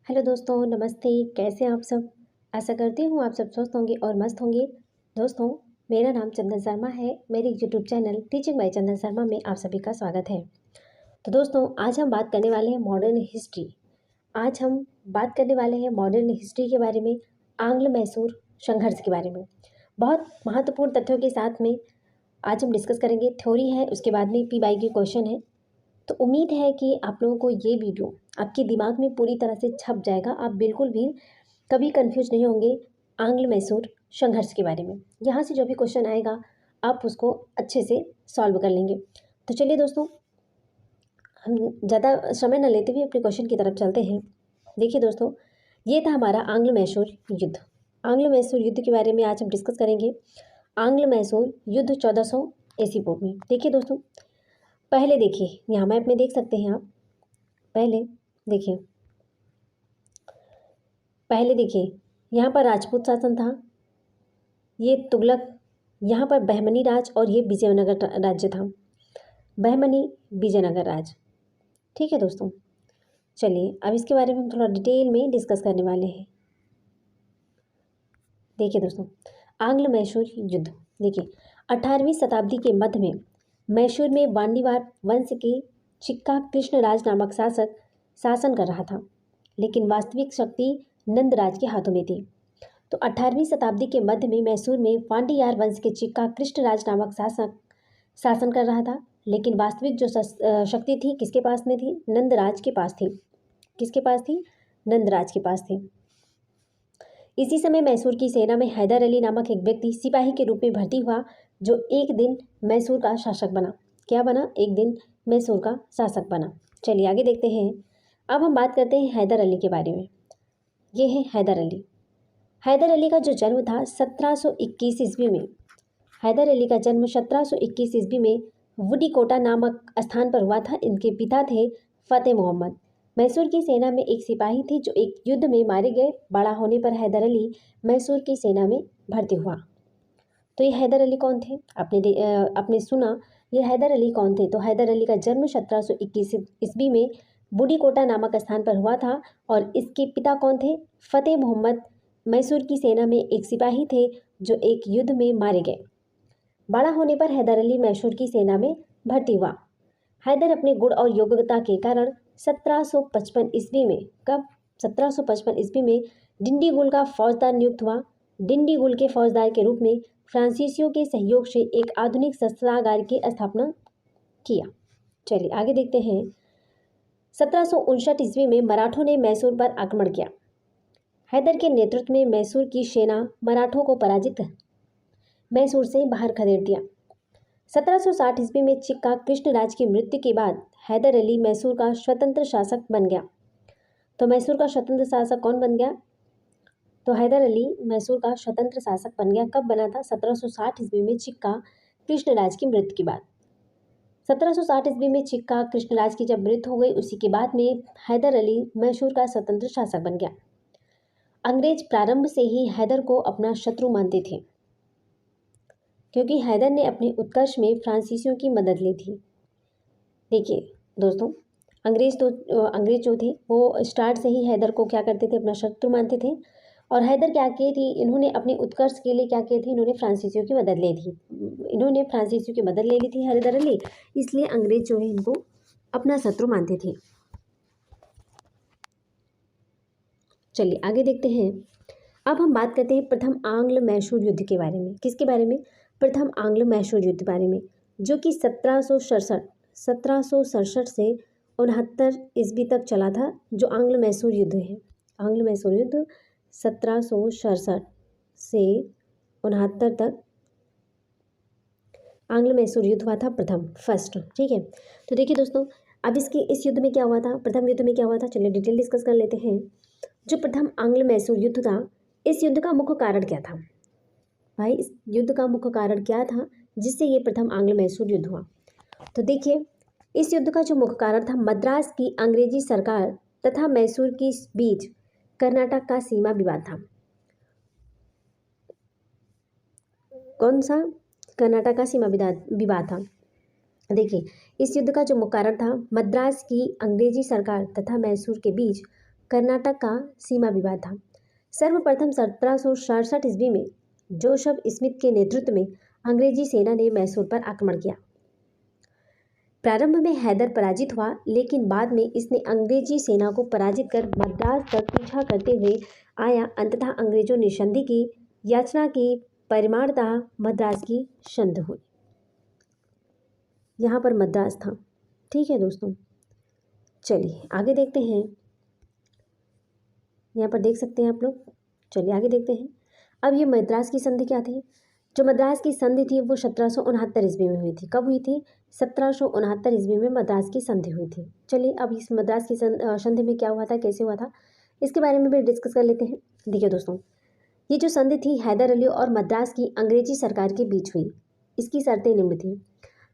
Hello दोस्तों, नमस्ते। कैसे हैं आप सब? आशा करती हूँ आप सब स्वस्थ होंगे और मस्त होंगे। दोस्तों, मेरा नाम चंदन शर्मा है। मेरे यूट्यूब चैनल टीचिंग बाय चंदन शर्मा में आप सभी का स्वागत है। तो दोस्तों, आज हम बात करने वाले हैं मॉडर्न हिस्ट्री। आज हम बात करने वाले हैं मॉडर्न हिस्ट्री के बारे में, आंग्ल मैसूर संघर्ष के बारे में। बहुत महत्वपूर्ण तथ्यों के साथ में आज हम डिस्कस करेंगे। थ्योरी है, उसके बाद में PY की क्वेश्चन है। तो उम्मीद है कि आप लोगों को ये वीडियो आपके दिमाग में पूरी तरह से छप जाएगा। आप बिल्कुल भी कभी कंफ्यूज नहीं होंगे आंग्ल मैसूर संघर्ष के बारे में। यहाँ से जो भी क्वेश्चन आएगा आप उसको अच्छे से सॉल्व कर लेंगे। तो चलिए दोस्तों, हम ज़्यादा समय न लेते हुए अपने क्वेश्चन की तरफ चलते हैं। देखिए दोस्तों, ये था हमारा आंग्ल मैसूर युद्ध। आंग्ल मैसूर युद्ध के बारे में आज हम डिस्कस करेंगे। आंग्ल मैसूर युद्ध 1400 ईस्वी पूर्व में। देखिए दोस्तों, पहले देखिए, यहाँ मैप में देख सकते हैं आप। पहले देखिए, यहाँ पर राजपूत शासन था, ये तुगलक, यहाँ पर बहमनी राज और ये विजयनगर राज्य था। बहमनी विजयनगर राज। ठीक है दोस्तों, चलिए अब इसके बारे में हम थोड़ा डिटेल में डिस्कस करने वाले हैं। देखिए दोस्तों, आंग्ल मैसूर युद्ध। देखिए, 18वीं शताब्दी के मध्य में मैसूर में वांडीवार वंश के चिक्का कृष्णराज नामक शासक शासन कर रहा था, लेकिन वास्तविक शक्ति नंदराज के हाथों में थी। तो 18वीं शताब्दी के मध्य में मैसूर में वांडीयार वंश के चिक्का कृष्णराज नामक शासक शासन कर रहा था, लेकिन वास्तविक जो शक्ति थी किसके पास में थी? नंदराज के पास थी। किसके पास थी? नंदराज के पास थी। इसी समय मैसूर की सेना में हैदर अली नामक एक व्यक्ति सिपाही के रूप में भर्ती हुआ, जो एक दिन मैसूर का शासक बना। क्या बना? एक दिन मैसूर का शासक बना। चलिए आगे देखते हैं। अब हम बात करते हैं हैदर अली के बारे में। ये है हैदर अली। हैदर अली का जो जन्म था 1721 ईस्वी में। हैदर अली का जन्म 1721 ईस्वी में वुडीकोटा नामक स्थान पर हुआ था। इनके पिता थे फतेह मोहम्मद। मैसूर की सेना में एक सिपाही थे जो एक युद्ध में मारे गए। बड़ा होने पर हैदर अली मैसूर की सेना में भर्ती हुआ। तो ये हैदर अली कौन थे? आपने सुना, ये हैदर अली कौन थे? तो हैदर अली का जन्म 1721 ईस्वी में बूढ़ीकोटा नामक स्थान पर हुआ था और इसके पिता कौन थे? फतेह मोहम्मद मैसूर की सेना में एक सिपाही थे जो एक युद्ध में मारे गए। बड़ा होने पर हैदर अली मैसूर की सेना में भर्ती हुआ। हैदर अपने गुण और योग्यता के कारण 1755 ईस्वी में, कब? 1755 ईस्वी में डिंडीगुल का फौजदार नियुक्त हुआ। डिंडीगुल के फौजदार के रूप में फ्रांसीसियों के सहयोग से एक आधुनिक शस्त्रागार की स्थापना किया। चलिए आगे देखते हैं। 1759 ईस्वी में मराठों ने मैसूर पर आक्रमण किया। हैदर के नेतृत्व में मैसूर की सेना मराठों को पराजित मैसूर से बाहर खदेड़ दिया। 1760 ईस्वी में चिक्का कृष्णराज की मृत्यु के बाद हैदर अली मैसूर का स्वतंत्र शासक बन गया। तो मैसूर का स्वतंत्र शासक कौन बन गया? तो हैदर अली मैसूर का स्वतंत्र शासक बन गया। कब बना था? 1760 ईस्वी में चिक्का कृष्णराज की मृत्यु के बाद। 1760 ईस्वी में चिक्का कृष्णराज की जब मृत्यु हो गई, उसी के बाद में हैदर अली मैसूर का स्वतंत्र शासक बन गया। अंग्रेज प्रारंभ से ही हैदर को अपना शत्रु मानते थे, क्योंकि हैदर ने अपने उत्कर्ष में फ्रांसीसियों की मदद ली थी। देखिए दोस्तों, अंग्रेज जो थे वो स्टार्ट से ही हैदर को क्या करते थे? अपना शत्रु मानते थे। और हैदर क्या किए थे? इन्होंने अपने उत्कर्ष के लिए क्या किए थे? इन्होंने फ्रांसीसियों की मदद ली थी। हैदर अली, इसलिए अंग्रेज जो है इनको अपना शत्रु मानते थे। चलिए आगे देखते हैं। अब हम बात करते हैं प्रथम आंग्ल मैसूर युद्ध के बारे में। किसके बारे में? प्रथम आंग्ल मैसूर युद्ध के बारे में, जो कि 1767 से 69 ईस्वी तक चला था। जो आंग्ल मैसूर युद्ध है, आंग्ल मैसूर युद्ध 1767 से 69 तक आंग्ल मैसूर युद्ध हुआ था, फर्स्ट। ठीक है, तो देखिए दोस्तों, अब इस युद्ध में क्या हुआ था? प्रथम युद्ध में क्या हुआ था? चलिए डिटेल डिस्कस कर लेते हैं। जो प्रथम आंग्ल मैसूर युद्ध था, इस युद्ध का मुख्य कारण क्या था? भाई, इस युद्ध का मुख्य कारण क्या था जिससे ये प्रथम आंग्ल मैसूर युद्ध हुआ? तो देखिए, इस युद्ध का जो मुख्य कारण था, मद्रास की अंग्रेजी सरकार तथा मैसूर के बीच कर्नाटक का सीमा विवाद था। कौन सा? कर्नाटक का सीमा विवाद था। देखिए, इस युद्ध का जो मुख्य कारण था, मद्रास की अंग्रेजी सरकार तथा मैसूर के बीच कर्नाटक का सीमा विवाद था। सर्वप्रथम 1767 ईस्वी में जोसेफ स्मिथ के नेतृत्व में अंग्रेजी सेना ने मैसूर पर आक्रमण किया। प्रारंभ में हैदर पराजित हुआ, लेकिन बाद में इसने अंग्रेजी सेना को पराजित कर मद्रास तक पीछा करते हुए आया। अंततः अंग्रेजों ने संधि की याचना की, परिणामतः मद्रास की संधि हुई। यहाँ पर मद्रास था। ठीक है दोस्तों, चलिए आगे देखते हैं। यहाँ पर देख सकते हैं आप लोग। चलिए आगे देखते हैं। अब ये मद्रास की संधि क्या थी? जो मद्रास की संधि थी वो 1769 ईस्वी में हुई थी। कब हुई थी? 1769 ईस्वी में मद्रास की संधि हुई थी। चलिए अब इस मद्रास की संधि में क्या हुआ था, कैसे हुआ था, इसके बारे में भी डिस्कस कर लेते हैं। देखिए दोस्तों, ये जो संधि थी हैदर अली और मद्रास की अंग्रेजी सरकार के बीच हुई। इसकी शर्तें निम्न थी।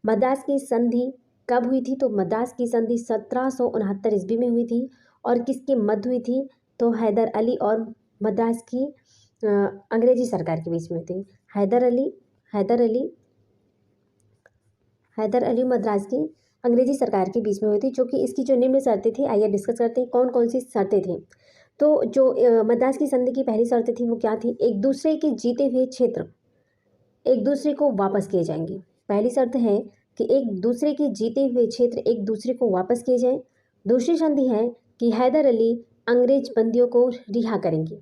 मद्रास की संधि कब हुई थी? तो मद्रास की संधि 1769 ईस्वी में हुई थी। और किसके मध्य हुई थी? तो हैदर अली और मद्रास की अंग्रेजी सरकार के बीच में थी। हैदर अली मद्रास की अंग्रेजी सरकार के बीच में हुई थी। जो कि इसकी जो निम्न शर्तें थी, आइए डिस्कस करते हैं कौन कौन सी शर्तें थी। तो जो मद्रास की संधि की पहली शर्तें थी वो क्या थी? एक दूसरे के जीते हुए क्षेत्र एक दूसरे को वापस किए जाएंगे। पहली शर्त है कि एक दूसरे के जीते हुए क्षेत्र एक दूसरे को वापस किए जाएं। दूसरी संधि है कि हैदर अली अंग्रेज बंदियों को रिहा करेंगे।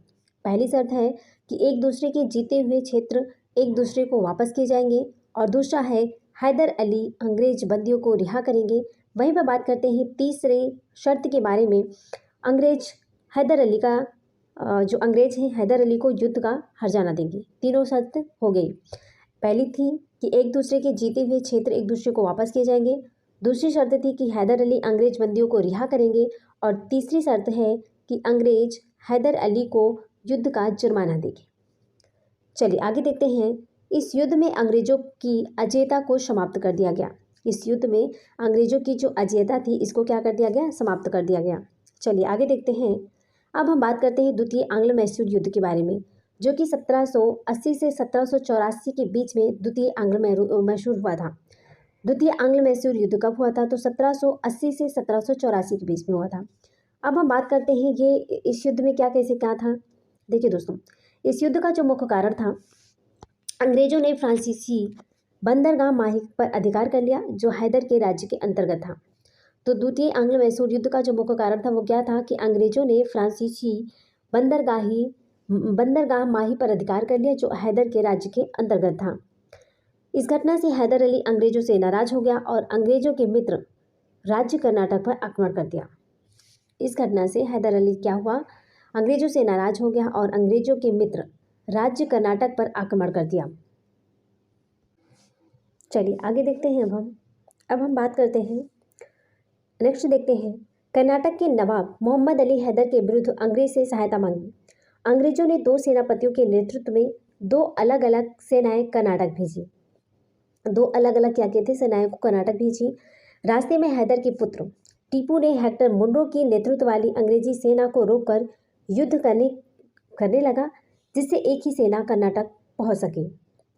पहली शर्त है कि एक दूसरे के जीते हुए क्षेत्र एक दूसरे को वापस किए जाएंगे, और दूसरा है हैदर अली अंग्रेज बंदियों को रिहा करेंगे। वहीं पर बात करते हैं तीसरे शर्त के बारे में। हैदर अली का जो अंग्रेज हैं हैदर अली को युद्ध का हर्जाना देंगे। तीनों शर्त हो गई। पहली थी कि एक दूसरे के जीते हुए क्षेत्र एक दूसरे को वापस किए जाएंगे। दूसरी शर्त थी कि हैदर अली अंग्रेज बंदियों को रिहा करेंगे। और तीसरी शर्त है कि अंग्रेज हैदर अली को युद्ध का जुर्माना देंगे। चलिए आगे देखते हैं। इस युद्ध में अंग्रेजों की अजेयता को समाप्त कर दिया गया। इस युद्ध में अंग्रेजों की जो अजेयता थी इसको क्या कर दिया गया? समाप्त कर दिया गया। चलिए आगे देखते हैं। अब हम बात करते हैं द्वितीय आंग्ल मैसूर युद्ध के बारे में, जो कि 1780 से 1784 के बीच में द्वितीय आंग्ल मैसूर हुआ था। द्वितीय आंग्ल मैसूर युद्ध कब हुआ था? तो 1780 से 1784 के बीच में हुआ था। अब हम बात करते हैं ये इस युद्ध में क्या कैसे क्या था। देखिए दोस्तों, इस युद्ध का जो मुख्य कारण था, अंग्रेजों ने फ्रांसीसी बंदरगाह माही पर अधिकार कर लिया, जो हैदर के राज्य के अंतर्गत था। तो द्वितीय आंग्ल मैसूर युद्ध का जो मुख्य कारण था वो क्या था कि अंग्रेजों ने फ्रांसीसी बंदरगाह माही पर अधिकार कर लिया, जो हैदर के राज्य के अंतर्गत था। इस घटना से हैदर अली अंग्रेजों से नाराज हो गया और अंग्रेजों के मित्र राज्य कर्नाटक पर आक्रमण कर दिया। इस घटना से हैदर अली क्या हुआ? अंग्रेजों से नाराज हो गया और अंग्रेजों के मित्र राज्य कर्नाटक पर आक्रमण कर दिया। चलिए आगे देखते हैं। अब हम बात करते हैं, नेक्स्ट देखते हैं। कर्नाटक के नवाब मोहम्मद अली हैदर के विरुद्ध अंग्रेज से सहायता मांगी। अंग्रेजों ने 2 सेनापतियों के नेतृत्व में 2 अलग अलग सेनाएं कर्नाटक भेजी। 2 अलग अलग क्या कहते हैं सेनाएं को कर्नाटक भेजी। रास्ते में हैदर के पुत्र टीपू ने हेक्टर मुनरो की नेतृत्व वाली अंग्रेजी सेना को रोककर युद्ध करने लगा, जिससे एक ही सेना कर्नाटक पहुंच सके।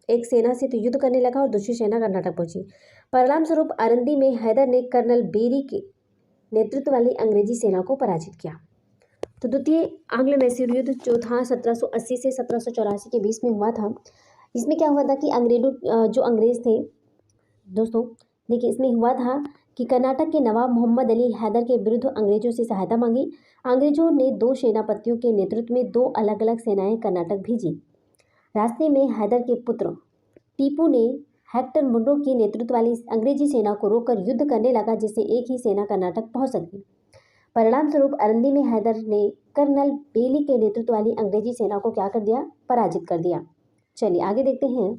एक सेना से तो युद्ध करने लगा और दूसरी सेना कर्नाटक पहुंची। परिणाम स्वरूप आरंदी में हैदर ने कर्नल बेरी के नेतृत्व वाली अंग्रेजी सेना को पराजित किया। तो द्वितीय आंग्ल मैसूर युद्ध जो था 1780 से 1784 के बीच में हुआ था। इसमें क्या हुआ था कि जो अंग्रेज थे दोस्तों, देखिए इसमें हुआ था कि कर्नाटक के नवाब मोहम्मद अली हैदर के विरुद्ध अंग्रेजों से सहायता मांगी। अंग्रेजों ने 2 सेनापतियों के नेतृत्व में 2 अलग अलग सेनाएं कर्नाटक भेजी। रास्ते में हैदर के पुत्र टीपू ने हेक्टर मुनरो की नेतृत्व वाली अंग्रेजी सेना को रोककर युद्ध करने लगा, जिससे एक ही सेना कर्नाटक पहुंच सकी। परिणाम स्वरूप अरंदी में हैदर ने कर्नल बेली के नेतृत्व वाली अंग्रेजी सेना को क्या कर दिया? पराजित कर दिया। चलिए आगे देखते हैं।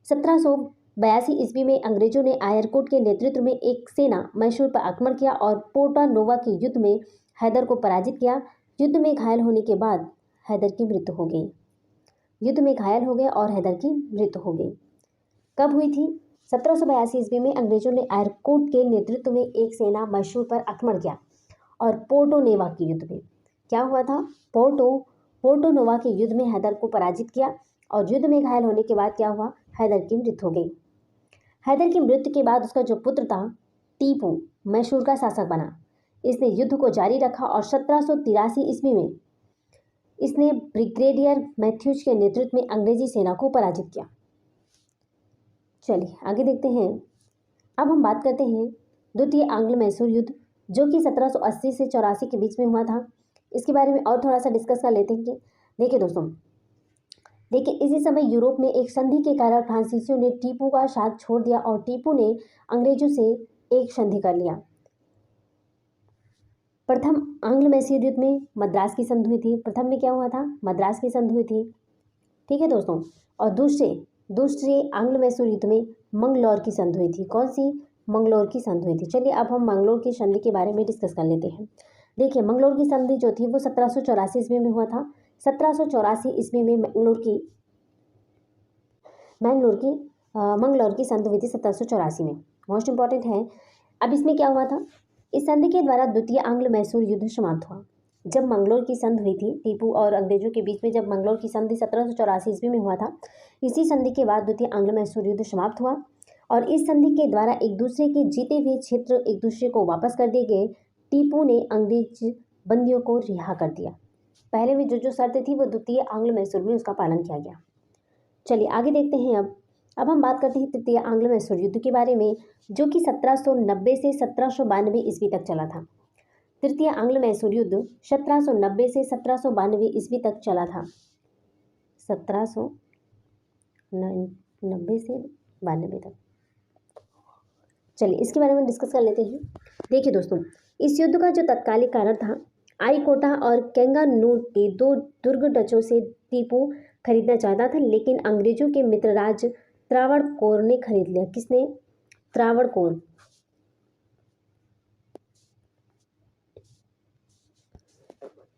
1782 ईस्वी में अंग्रेजों ने आयरकोट के नेतृत्व में एक सेना मैसूर पर आक्रमण किया और पोर्टा नोवा के युद्ध में हैदर को पराजित किया। युद्ध में घायल होने के बाद हैदर की मृत्यु हो गई। युद्ध में घायल हो गए और हैदर की मृत्यु हो गई। कब हुई थी? 1782 ईस्वी में अंग्रेजों ने आयरकोट के नेतृत्व में एक सेना मैसूर पर आक्रमण किया और पोर्टो नोवा के युद्ध में क्या हुआ था? पोर्टो नोवा के युद्ध में हैदर को पराजित किया और युद्ध में घायल होने के बाद क्या हुआ? हैदर की मृत्यु हो गई। हैदर की मृत्यु के बाद उसका जो पुत्र था टीपू मैसूर का शासक बना। इसने युद्ध को जारी रखा और 1783 ईस्वी में इसने ब्रिगेडियर मैथ्यूज के नेतृत्व में अंग्रेजी सेना को पराजित किया। चलिए आगे देखते हैं। अब हम बात करते हैं द्वितीय आंग्ल मैसूर युद्ध, जो कि 1780 से 84 के बीच में हुआ था। इसके बारे में और थोड़ा सा डिस्कस कर लेते हैं। देखिए दोस्तों, देखिए इसी समय यूरोप में एक संधि के कारण फ्रांसीसियों ने टीपू का साथ छोड़ दिया और टीपू ने अंग्रेजों से एक संधि कर लिया। प्रथम आंग्ल मैसूर युद्ध में मद्रास की संधि हुई थी। प्रथम में क्या हुआ था? मद्रास की संधि हुई थी, ठीक है दोस्तों। और दूसरे आंग्ल मैसूर युद्ध में मंगलौर की संधि हुई थी। कौन सी? मंगलौर की संधि हुई थी। चलिए अब हम मंगलौर की संधि के बारे में डिस्कस कर लेते हैं। देखिए मंगलौर की संधि जो थी वो 1784 ईस्वी में हुआ था। 1784 ईस्वी में मंगलौर की संधि हुई थी 1784 में। मोस्ट इंपॉर्टेंट है। अब इसमें क्या हुआ था? इस संधि के द्वारा द्वितीय आंग्ल मैसूर युद्ध समाप्त हुआ। जब मंगलौर की संधि हुई थी टीपू और अंग्रेजों के बीच में, जब मंगलौर की संधि 1784 ईस्वी में हुआ था, इसी संधि के बाद द्वितीय आंग्ल मैसूर युद्ध समाप्त हुआ और इस संधि के द्वारा एक दूसरे के जीते हुए क्षेत्र एक दूसरे को वापस कर दिए गए। टीपू ने अंग्रेज बंदियों को रिहा कर दिया। पहले में जो शर्तें थी वो द्वितीय आंग्ल मैसूर में उसका पालन किया गया। चलिए आगे देखते हैं। अब हम बात करते हैं तृतीय आंग्ल मैसूर युद्ध के बारे में, जो कि 1790 से 1792 ईस्वी तक चला था। तृतीय आंग्ल मैसूर युद्ध 1790 से 1792 ईस्वी तक चला था। 1790 से 92 तक। चलिए इसके बारे में डिस्कस कर लेते हैं। देखिए दोस्तों, इस युद्ध का जो तत्कालिक कारण था, आईकोटा और केंगानूर के दो दुर्ग डचों से टीपू खरीदना चाहता था, लेकिन अंग्रेजों के मित्र राज त्रावणकोर ने खरीद लिया। किसने? त्रावणकोर।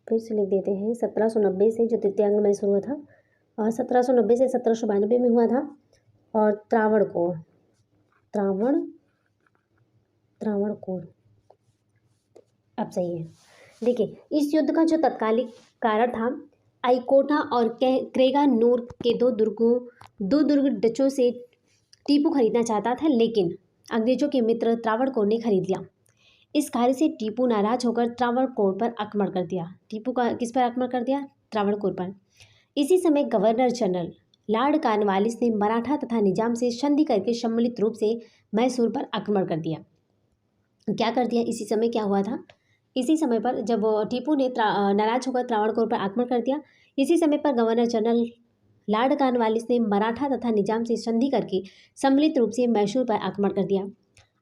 फिर से लिख देते हैं। 1790 से जो तृतीय आंग्ल मैसूर हुआ था और 1790 से 1792 में हुआ था। और त्रावणकोर अब सही है। देखिए इस युद्ध का जो तत्कालिक कारण था, आईकोटा और क्रेगानूर के दो दुर्ग डचों से टीपू खरीदना चाहता था, लेकिन अंग्रेजों के मित्र त्रावणकोर ने खरीद लिया। इस कार्य से टीपू नाराज होकर त्रावणकोर पर आक्रमण कर दिया। टीपू का किस पर आक्रमण कर दिया? त्रावणकोर पर। इसी समय गवर्नर जनरल लॉर्ड कॉर्नवालिस ने मराठा तथा निजाम से संधि करके सम्मिलित रूप से मैसूर पर आक्रमण कर दिया। क्या कर दिया? इसी समय क्या हुआ था? इसी समय पर जब टीपू ने नाराज होकर त्रावणकोर पर आक्रमण कर दिया, इसी समय पर गवर्नर जनरल लॉर्ड कॉर्नवालिस ने मराठा तथा निजाम से संधि करके सम्मिलित रूप से मैसूर पर आक्रमण कर दिया।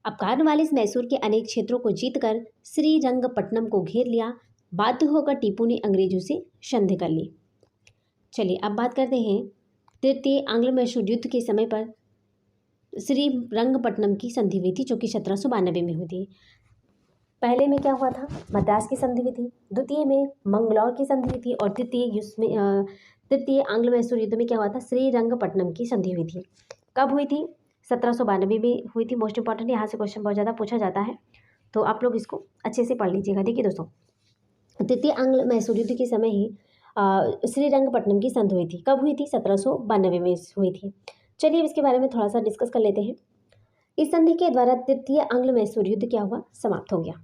अब कॉर्नवालिस मैसूर के अनेक क्षेत्रों को जीतकर श्रीरंगपट्टनम को घेर लिया। बाध्य होकर टीपू ने अंग्रेजों से संधि कर ली। चलिए अब बात करते हैं तृतीय आंग्ल मैसूर युद्ध के समय पर श्रीरंगपट्टनम की संधि हुई थी, जो कि 1792 में हुई थी। पहले में क्या हुआ था? मद्रास की संधि हुई थी। द्वितीय में मंगलौर की संधि हुई थी और तृतीय आंग्ल मैसूर युद्ध में क्या हुआ था? श्रीरंगपट्टनम की संधि हुई थी। कब हुई थी? 1792 में हुई थी। मोस्ट इंपॉर्टेंट, यहाँ से क्वेश्चन बहुत ज़्यादा पूछा जाता है, तो आप लोग इसको अच्छे से पढ़ लीजिएगा। देखिए दोस्तों, तृतीय आंग्ल मैसूर युद्ध के समय ही श्रीरंगपट्टनम की संधि हुई थी। कब हुई थी? 1792 में हुई थी। चलिए अब इसके बारे में थोड़ा सा डिस्कस कर लेते हैं। इस संधि के द्वारा तृतीय आंग्ल मैसूर युद्ध क्या हुआ? समाप्त हो गया।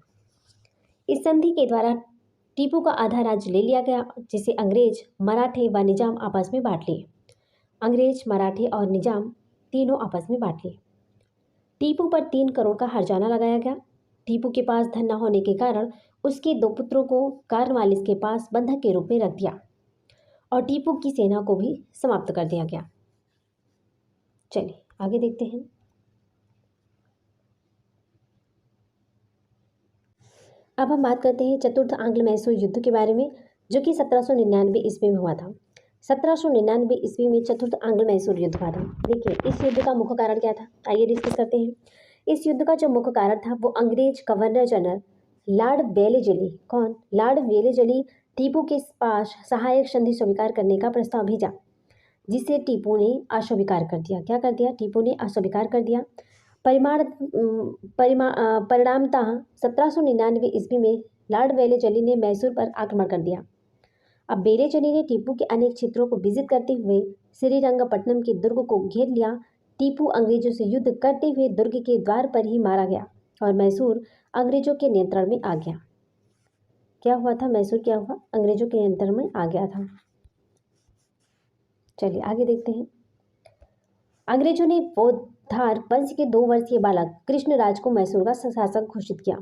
इस संधि के द्वारा टीपू का आधा राज्य ले लिया गया, जिसे अंग्रेज, मराठे व निजाम आपस में बांट लिए। अंग्रेज, मराठे और निजाम तीनों आपस में बांट लिए। टीपू पर 3 करोड़ का हर्जाना लगाया गया। टीपू के पास धन न होने के कारण उसके 2 पुत्रों को कॉर्नवालिस के पास बंधक के रूप में रख दिया और टीपू की सेना को भी समाप्त कर दिया गया। चलिए आगे देखते हैं। अब हम बात करते हैं चतुर्थ आंग्ल मैसूर युद्ध के बारे में, जो कि 1799 ईस्वी में हुआ था। 1799 ईस्वी में चतुर्थ आंग्ल मैसूर युद्ध हुआ था। देखिए इस युद्ध का मुख्य कारण क्या था? आइए डिस्कस करते हैं। इस युद्ध का जो मुख्य कारण था वो अंग्रेज गवर्नर जनरल लॉर्ड वेलेजली, कौन? लॉर्ड वेलेजली टीपू के पास सहायक संधि स्वीकार करने का प्रस्ताव भेजा, जिसे टीपू ने अस्वीकार कर दिया। क्या कर दिया? टीपू ने अस्वीकार कर दिया। परिणामतः 1799 ईस्वी में लॉर्ड वेलेजली ने मैसूर पर आक्रमण कर दिया। अब वेलेजली ने टीपू के अनेक क्षेत्रों को विजित करते हुए श्रीरंगपट्टनम के दुर्ग को घेर लिया। टीपू अंग्रेजों से युद्ध करते हुए दुर्ग के द्वार पर ही मारा गया और मैसूर अंग्रेजों के नियंत्रण में आ गया। क्या हुआ था, मैसूर क्या हुआ, अंग्रेजों के नियंत्रण में आ गया था। चलिए आगे देखते हैं। अंग्रेजों ने बौद्धार वंश के 2 वर्षीय बालक कृष्णराज को मैसूर का शासक घोषित किया।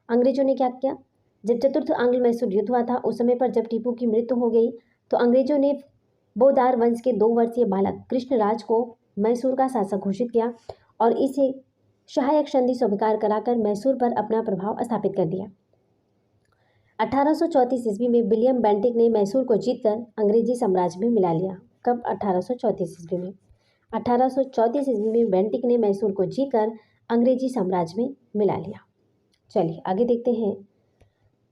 अंग्रेजों ने क्या किया, जब चतुर्थ आंग्ल मैसूर युद्ध हुआ था उस समय पर जब टीपू की मृत्यु हो गई तो अंग्रेजों ने बौद्धार वंश के 2 वर्षीय बालक कृष्णराज को मैसूर का शासक घोषित किया और इसे सहायक संधि स्वीकार कराकर मैसूर पर अपना प्रभाव स्थापित कर दिया। 1834 ईस्वी में विलियम बेंटिक ने मैसूर को जीतकर अंग्रेजी साम्राज्य में मिला लिया। कब? 1834 ईस्वी में। 1834 ईस्वी में बेंटिक ने मैसूर को जीतकर अंग्रेजी साम्राज्य में मिला लिया। चलिए आगे देखते हैं।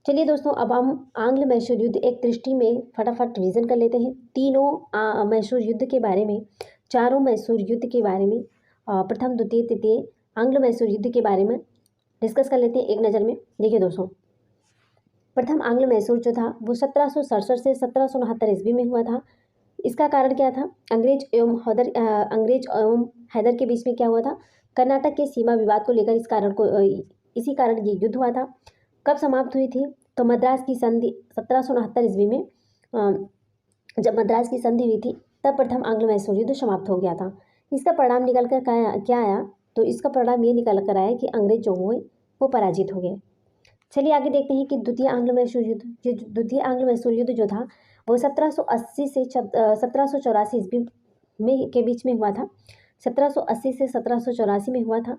चलिए दोस्तों, अब हम आंग्ल मैसूर युद्ध एक दृष्टि में फटाफट रिवीजन कर लेते हैं। तीनों मैसूर युद्ध के बारे में, चारों मैसूर युद्ध के बारे में, प्रथम द्वितीय तृतीय आंग्ल मैसूर युद्ध के बारे में डिस्कस कर लेते हैं एक नज़र में। देखिए दोस्तों, प्रथम आंग्ल मैसूर जो था वो 1767 से 1769 ईस्वी में हुआ था। इसका कारण क्या था? अंग्रेज एवं हैदर के बीच में क्या हुआ था? कर्नाटक के सीमा विवाद को लेकर इसी कारण ये युद्ध हुआ था। कब समाप्त हुई थी? तो मद्रास की संधि 1769 ईस्वी में जब मद्रास की संधि हुई थी तब प्रथम आंग्ल मैसूर युद्ध समाप्त हो गया था। इसका परिणाम निकल कर क्या आया? तो इसका परिणाम ये निकल कर आया कि अंग्रेज जो हुए वो पराजित हो गए। चलिए आगे देखते हैं कि द्वितीय आंग्ल मैसूर युद्ध जो था वो 1780 से 1784 ईस्वी में के बीच में हुआ था। 1780 से 1784 में हुआ था।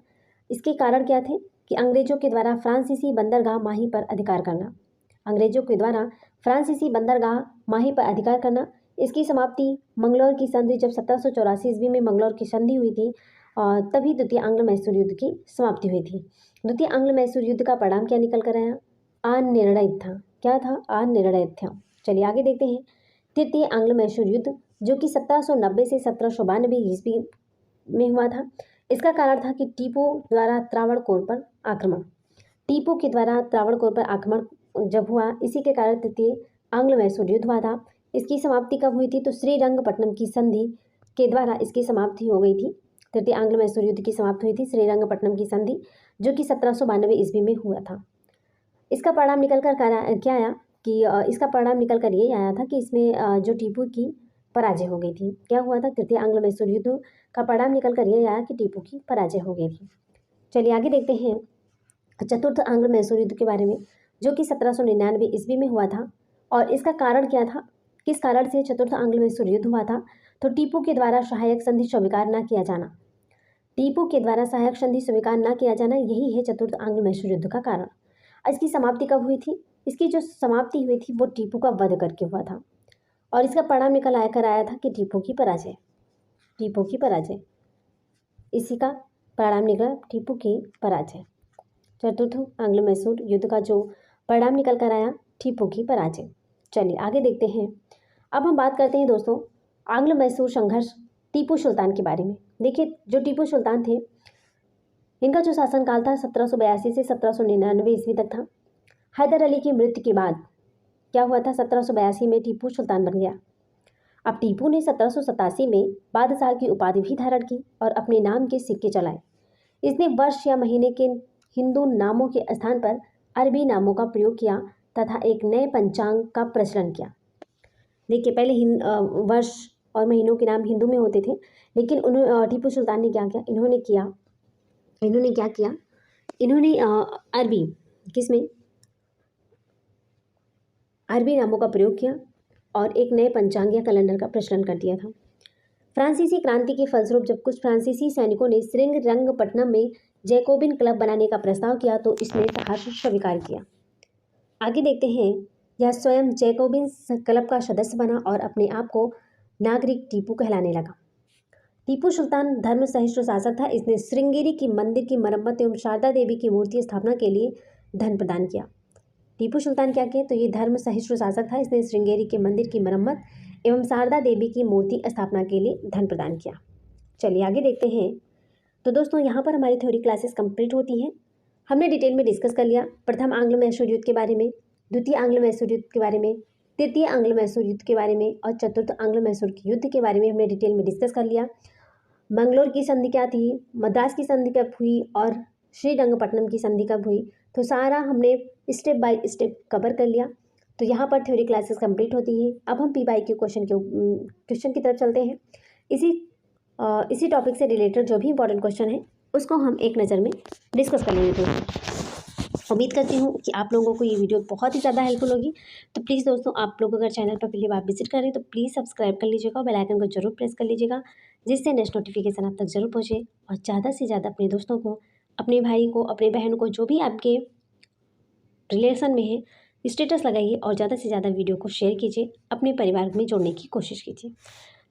इसके कारण क्या थे कि अंग्रेजों के द्वारा फ्रांसीसी बंदरगाह माही पर अधिकार करना। इसकी समाप्ति मंगलौर की संधि, जब 1784 ईस्वी में मंगलौर की संधि हुई थी तभी द्वितीय आंग्ल मैसूर युद्ध की समाप्ति हुई थी। द्वितीय आंग्ल मैसूर युद्ध का परिणाम क्या निकल कर आया? अनिर्णित था। क्या था? अनिर्णित था। चलिए आगे देखते हैं। तृतीय आंग्ल मैसूर युद्ध जो कि 1790 से 1792 ईस्वी में हुआ था। इसका कारण था कि टीपू के द्वारा त्रावणकोर पर आक्रमण जब हुआ, इसी के कारण तृतीय आंग्ल मैसूर युद्ध हुआ था। इसकी समाप्ति कब हुई थी? तो श्रीरंगपट्टनम की संधि के द्वारा इसकी समाप्ति हो गई थी। तृतीय आंग्ल मैसूर युद्ध की समाप्ति हुई थी श्रीरंगपट्टनम की संधि जो कि 1792 ईस्वी में हुआ था। इसका परिणाम निकल कर क्या आया कि इसका परिणाम निकल कर ये आया था कि इसमें जो टीपू की पराजय हो गई थी। क्या हुआ था? तृतीय आंग्ल मैसूर युद्ध का परिणाम निकल कर ये आया कि टीपू की पराजय हो गई थी। चलिए आगे देखते हैं चतुर्थ आंग्ल मैसूर युद्ध के बारे में जो कि 1799 ईस्वी में हुआ था। और इसका कारण क्या था? किस कारण से चतुर्थ आंग्ल मैसूर युद्ध हुआ था? तो टीपू के द्वारा सहायक संधि स्वीकार न किया जाना, यही है चतुर्थ आंग्ल मैसूर युद्ध का कारण। इसकी समाप्ति कब हुई थी? इसकी जो समाप्ति हुई थी वो टीपू का वध करके हुआ था और इसका परिणाम निकल आया था कि टीपू की पराजय। इसी का परिणाम निकला टीपू की पराजय। चतुर्थ आंग्ल मैसूर युद्ध का जो परिणाम निकल कर आया, टीपू की पराजय। चलिए आगे देखते हैं। अब हम बात करते हैं दोस्तों आंग्ल मैसूर संघर्ष टीपू सुल्तान के बारे में। देखिए, जो टीपू सुल्तान थे इनका जो शासनकाल था 1782 से 1799 ईस्वी तक था। हैदर अली की मृत्यु के बाद क्या हुआ था? 1782 में टीपू सुल्तान बन गया। अब टीपू ने 1787 में बादशाह की उपाधि भी धारण की और अपने नाम के सिक्के चलाए। इसने वर्ष या महीने के हिंदू नामों के स्थान पर अरबी नामों का प्रयोग किया तथा एक नए पंचांग का प्रचलन किया। देखिए, पहले वर्ष और महीनों के नाम हिंदू में होते थे, लेकिन टीपू सुल्तान ने क्या किया? इन्होंने अरबी नामों का प्रयोग किया और एक नए पंचांग या कैलेंडर का प्रचलन कर दिया था। फ्रांसीसी क्रांति के फलस्वरूप जब कुछ फ्रांसीसी सैनिकों ने श्रीरंगपट्टनम में जैकोबिन क्लब बनाने का प्रस्ताव किया तो इसने हर्ष स्वीकार किया। आगे देखते हैं। यह स्वयं जैकोबिन क्लब का सदस्य बना और अपने आप को नागरिक टीपू कहलाने लगा। टीपू सुल्तान धर्म सहिष्णु शासक था। इसने श्रृंगेरी की मंदिर की मरम्मत एवं शारदा देवी की मूर्ति स्थापना के लिए धन प्रदान किया। टीपू सुल्तान क्या किए? तो ये धर्म सहिष्णु शासक था। इसने श्रृंगेरी के मंदिर की मरम्मत एवं शारदा देवी की मूर्ति स्थापना के लिए धन प्रदान किया। चलिए आगे देखते हैं। तो दोस्तों, यहाँ पर हमारी थ्योरी क्लासेस कंप्लीट होती हैं। हमने डिटेल में डिस्कस कर लिया प्रथम आंग्ल मैसूर युद्ध के बारे में, द्वितीय आंग्ल मैसूर युद्ध के बारे में, तृतीय आंग्ल मैसूर युद्ध के बारे में और चतुर्थ आंग्ल मैसूर युद्ध के बारे में हमने डिटेल में डिस्कस कर लिया। मंगलोर की संधि क्या थी, मद्रास की संधि कब हुई और श्रीरंगपट्टनम की संधि कब हुई, तो सारा हमने स्टेप बाय स्टेप कवर कर लिया। तो यहाँ पर थ्योरी क्लासेस कंप्लीट होती है। अब हम PYQ क्वेश्चन की तरफ चलते हैं। इसी टॉपिक से रिलेटेड जो भी इंपॉर्टेंट क्वेश्चन है उसको हम एक नज़र में डिस्कस कर लेते हैं। उम्मीद करती हूँ कि आप लोगों को ये वीडियो बहुत ही ज़्यादा हेल्पफुल होगी। तो प्लीज़ दोस्तों, आप लोग अगर चैनल पर पहली बार विजिट करें तो प्लीज़ सब्सक्राइब कर लीजिएगा, बेल आइकन को जरूर प्रेस कर लीजिएगा, जिससे नेक्स्ट नोटिफिकेशन आप तक जरूर पहुँचे। और ज़्यादा से ज़्यादा अपने दोस्तों को, अपने भाई को, अपने बहन को, जो भी आपके रिलेशन में है, स्टेटस लगाइए और ज़्यादा से ज़्यादा वीडियो को शेयर कीजिए, अपने परिवार में जोड़ने की कोशिश कीजिए।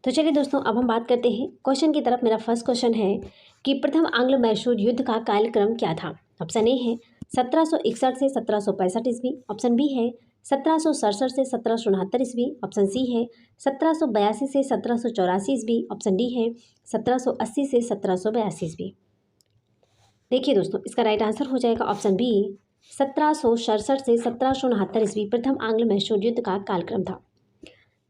तो चलिए दोस्तों, अब हम बात करते हैं क्वेश्चन की तरफ। मेरा फर्स्ट क्वेश्चन है कि प्रथम आंग्ल मैसूर युद्ध का कालक्रम क्या था। ऑप्शन ए है 1761 से 1765 ईस्वी। ऑप्शन बी है 1767 से 1769 ईस्वी। ऑप्शन सी है 1782 से 1784 ईस्वी। ऑप्शन डी है 1780 से 1782 ईस्वी। देखिए दोस्तों, इसका राइट आंसर हो जाएगा ऑप्शन बी 1767 से 1769 ईस्वी प्रथम आंग्ल मैसूर युद्ध का कालक्रम था।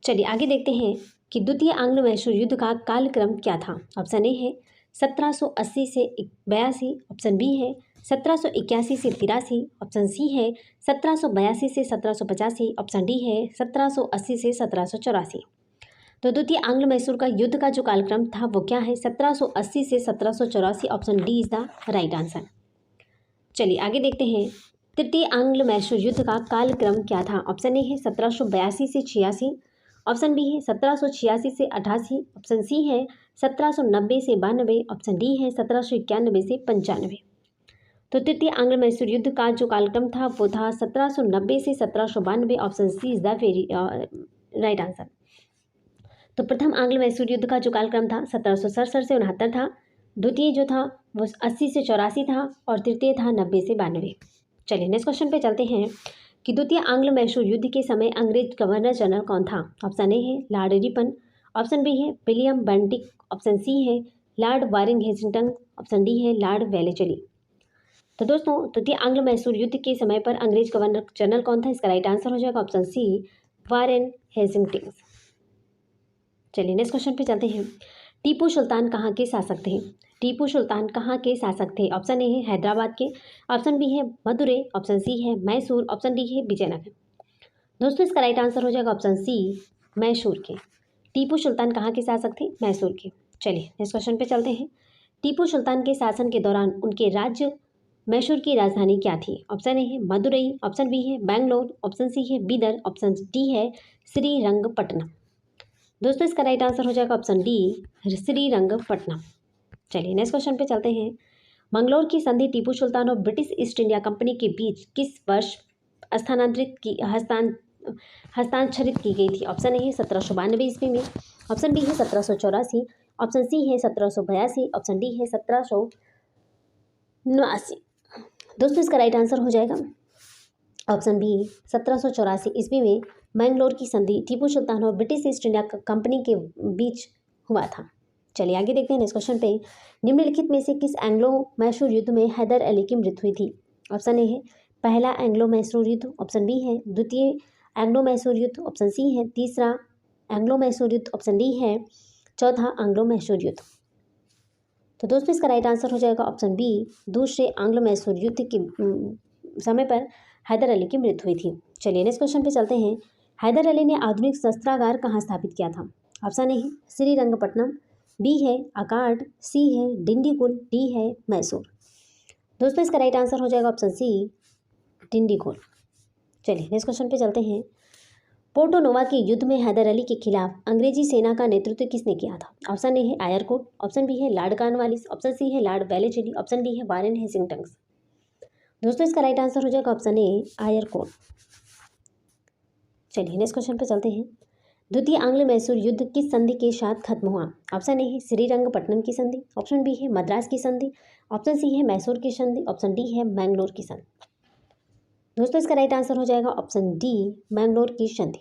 चलिए आगे देखते हैं कि द्वितीय आंग्ल मैसूर युद्ध का कालक्रम क्या था। ऑप्शन ए है 1780 से 82। ऑप्शन बी है 1781 से 83। ऑप्शन सी है 1782 से 1785। ऑप्शन डी है 1780 से 1784। तो द्वितीय आंग्ल मैसूर का युद्ध का जो कालक्रम था वो क्या है, 1780 से 1784। Option D is the right answer. चलिए आगे देखते हैं तृतीय आंग्ल मैसूर युद्ध का कालक्रम क्या था। ऑप्शन ए है 1782 से 86। ऑप्शन बी है 1786 से 88। ऑप्शन सी है 1790 से 92। ऑप्शन डी है 1791 से 95। तो तृतीय आंग्ल मैसूर युद्ध का जो कालक्रम था वो था 1790 से 1792। Option C is the very right answer. तो प्रथम आंग्ल मैसूर युद्ध का जो कालक्रम था 1767 से 69 था। द्वितीय जो था वो 80 से 84 था और तृतीय था 90 से 92। चलिए नेक्स्ट क्वेश्चन पे चलते हैं कि द्वितीय आंग्ल मैसूर युद्ध के समय अंग्रेज गवर्नर जनरल कौन था। ऑप्शन ए है लॉर्ड रिपन। ऑप्शन बी है विलियम बेंटिक। ऑप्शन सी है Lord Warren Hastings. Option D है लॉर्ड वेलेस्ली। तो दोस्तों, द्वितीय आंग्ल मैसूर युद्ध के समय पर अंग्रेज गवर्नर जनरल कौन था, इसका राइट आंसर हो जाएगा ऑप्शन सी वारेन हेस्टिंग्स। चलिए नेक्स्ट क्वेश्चन पे चलते हैं। टीपू सुल्तान कहाँ के शासक थे। टीपू सुल्तान कहाँ के शासक थे। ऑप्शन ए है हैदराबाद के। ऑप्शन बी है मदुरै। ऑप्शन सी है मैसूर। ऑप्शन डी है विजयनगर। दोस्तों, इसका राइट आंसर हो जाएगा ऑप्शन सी मैसूर के। टीपू सुल्तान कहाँ के शासक थे, मैसूर के। चलिए नेक्स्ट क्वेश्चन पे चलते हैं। टीपू सुल्तान के शासन के दौरान उनके राज्य मैसूर की राजधानी क्या थी। ऑप्शन ए है मदुरै। ऑप्शन बी है बैंगलोर। ऑप्शन सी है बीदर। ऑप्शन डी है श्रीरंगपट्टनम। दोस्तों, इसका राइट आंसर हो जाएगा ऑप्शन डी श्रीरंगपट्टनम। चलिए नेक्स्ट क्वेश्चन पे चलते हैं। मंगलोर की संधि टीपू सुल्तान और ब्रिटिश ईस्ट इंडिया कंपनी के बीच किस वर्ष हस्ताक्षरित की गई थी। ऑप्शन ए है 1792 ईस्वी में। ऑप्शन बी है 1784। ऑप्शन सी है 1782। ऑप्शन डी है 1789। दोस्तों, इसका राइट आंसर हो जाएगा ऑप्शन बी 1784 ईस्वी में मैंगलोर की संधि टीपू सुल्तान और ब्रिटिश ईस्ट इंडिया कंपनी के बीच हुआ था। चलिए आगे देखते हैं नेक्स्ट क्वेश्चन पे। निम्नलिखित में से किस एंग्लो मैसूर युद्ध में हैदर अली की मृत्यु हुई थी। ऑप्शन ए है पहला एंग्लो मैसूर युद्ध। ऑप्शन बी है द्वितीय एंग्लो मैसूर युद्ध। ऑप्शन सी है तीसरा एंग्लो मैसूर युद्ध। ऑप्शन डी है चौथा एंग्लो मैसूर युद्ध। तो दोस्तों, इसका राइट आंसर हो जाएगा ऑप्शन बी दूसरे एंग्लो मैसूर युद्ध के समय पर हैदर अली की मृत्यु हुई थी। चलिए नेक्स्ट क्वेश्चन पे चलते हैं। हैदर अली ने आधुनिक शस्त्रागार कहाँ स्थापित किया था। ऑप्शन ए है श्रीरंगपट्टनम। बी है अकार्ड। सी है डिंडीगुल। डी है मैसूर। दोस्तों, इसका राइट आंसर हो जाएगा ऑप्शन सी डिंडीगुल। चलिए नेक्स्ट क्वेश्चन पे चलते हैं। पोर्टो नोवा के युद्ध में हैदर अली के खिलाफ अंग्रेजी सेना का नेतृत्व किसने किया था। ऑप्शन ए है आयरकोट। ऑप्शन बी है लॉर्ड कॉर्नवालिस। ऑप्शन सी है लॉर्ड वेलेस्ली। ऑप्शन डी है वारेन हेस्टिंग्स। दोस्तों, इसका राइट आंसर हो जाएगा ऑप्शन ए आयरकोट। चलिए नेक्स्ट क्वेश्चन पे चलते हैं। द्वितीय आंग्ल मैसूर युद्ध किस संधि के साथ खत्म हुआ। ऑप्शन ए है श्रीरंगपट्टनम की संधि। ऑप्शन बी है मद्रास की संधि। ऑप्शन सी है मैसूर की संधि। ऑप्शन डी है मैंगलोर की संधि। दोस्तों, इसका राइट आंसर हो जाएगा ऑप्शन डी मैंगलोर की संधि।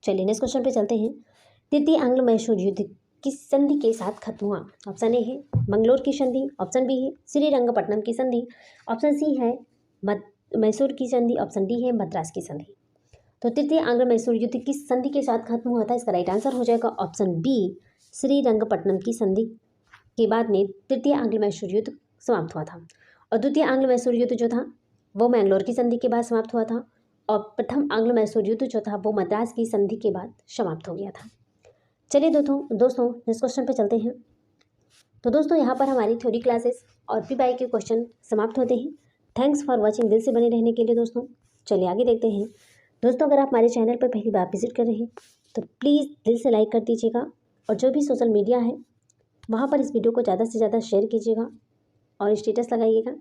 चलिए नेक्स्ट क्वेश्चन पे चलते हैं। तृतीय आंग्ल मैसूर युद्ध किस संधि के साथ खत्म हुआ। ऑप्शन ए है मंगलोर की संधि। ऑप्शन बी है श्रीरंगपट्टनम की संधि। ऑप्शन सी है मैसूर की संधि। ऑप्शन डी है मद्रास की संधि। तो तृतीय आंग्ल मैसूर युद्ध किस संधि के साथ खत्म हुआ था, इसका राइट आंसर हो जाएगा ऑप्शन बी श्रीरंगपट्टनम की संधि के बाद में तृतीय आंग्ल मैसूर युद्ध समाप्त हुआ था। और द्वितीय आंग्ल मैसूर युद्ध जो था वो मैंगलोर की संधि के बाद समाप्त हुआ था, और प्रथम आंग्ल मैसूर युद्ध जो था वो मद्रास की संधि के बाद समाप्त हो गया था। चलिए दोस्तों नेक्स्ट क्वेश्चन पे चलते हैं। तो दोस्तों यहाँ पर हमारी थ्योरी क्लासेस और प्री के क्वेश्चन समाप्त होते हैं। थैंक्स फॉर वॉचिंग, दिल से बने रहने के लिए दोस्तों। चलिए आगे देखते हैं। दोस्तों अगर आप हमारे चैनल पर पहली बार विजिट कर रहे हैं तो प्लीज़ दिल से लाइक कर दीजिएगा, और जो भी सोशल मीडिया है वहाँ पर इस वीडियो को ज़्यादा से ज़्यादा शेयर कीजिएगा और स्टेटस लगाइएगा।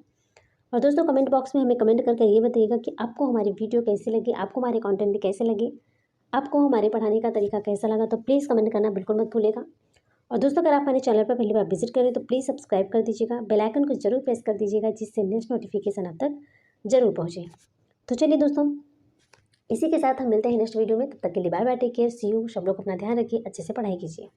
और दोस्तों कमेंट बॉक्स में हमें कमेंट करके ये बताइएगा कि आपको हमारी वीडियो कैसी लगी, आपको हमारे कंटेंट कैसे लगे, आपको हमारे पढ़ाने का तरीका कैसा लगा। तो प्लीज़ कमेंट करना बिल्कुल मत भूलिएगा। और दोस्तों अगर आप हमारे चैनल पर पहली बार विजिट करें तो प्लीज़ सब्सक्राइब कर दीजिएगा, बेल आइकन को जरूर प्रेस कर दीजिएगा, जिससे नेक्स्ट नोटिफिकेशन आप तक जरूर पहुँचे। तो चलिए दोस्तों इसी के साथ हम मिलते हैं नेक्स्ट वीडियो में। तब तक के लिए bye bye, take care, see you. सब लोग अपना ध्यान रखिए, अच्छे से पढ़ाई कीजिए।